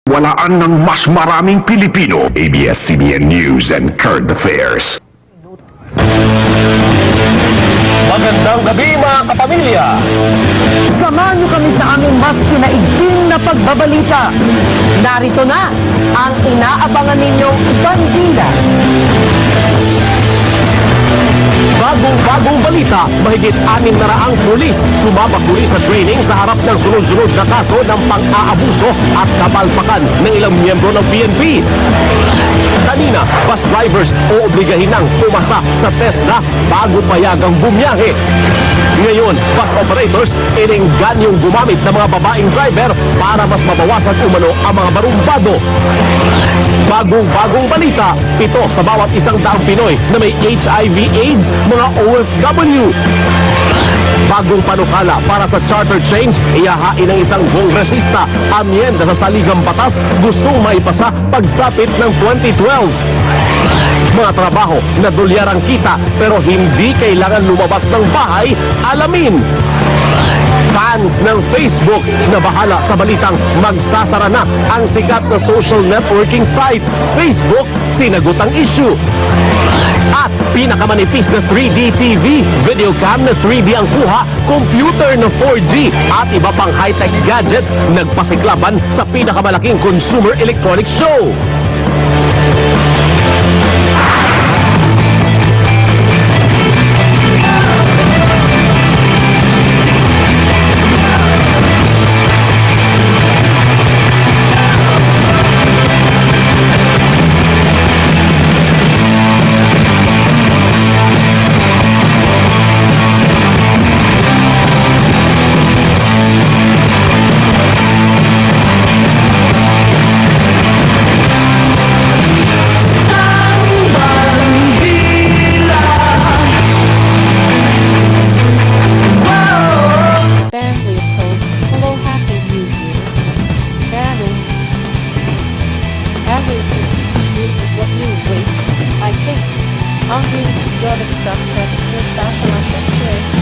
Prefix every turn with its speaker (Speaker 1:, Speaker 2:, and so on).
Speaker 1: Walaan ng mas maraming Pilipino. ABS-CBN News and Current Affairs.
Speaker 2: Magandang gabi mga kapamilya!
Speaker 3: Samahan niyo kami sa aming mas pinaigting na pagbabalita. Narito na ang inaabangan ninyong bandila.
Speaker 2: Bagong balita, mahigit 600 pulis sumabak muli sa training sa harap ng sunod-sunod na kaso ng pang-aabuso at kapalpakan ng ilang miyembro ng PNP. Kanina, bus drivers oobligahin ng pumasa sa TESDA bago payagang bumiyahe. Ngayon, bus operators inengganyong gumamit ng mga babaeng driver para mas mabawasan umano ang mga barumbado. Bagong balita, 7 sa bawat 100 Pinoy na may HIV/AIDS, mga OFW. Bagong panukala para sa charter change, iyahain ng isang kongresista amyenda sa saligang batas gustong maipasa pagsapit ng 2012. Mga trabaho na dolyarang kita pero hindi kailangan lumabas ng bahay, alamin. Fans ng Facebook na bahala sa balitang magsasara na ang sikat na social networking site. Facebook, sinagot ang issue. At pinakamanipis na 3D TV, videocam na 3D ang kuha, computer na 4G at iba pang high-tech gadgets nagpasiklaban sa pinakamalaking consumer electronics show.
Speaker 4: Family of Code, hello, happy new year. Harry is what you wait, I think. Ang Steve Jobs stop set sa special shares.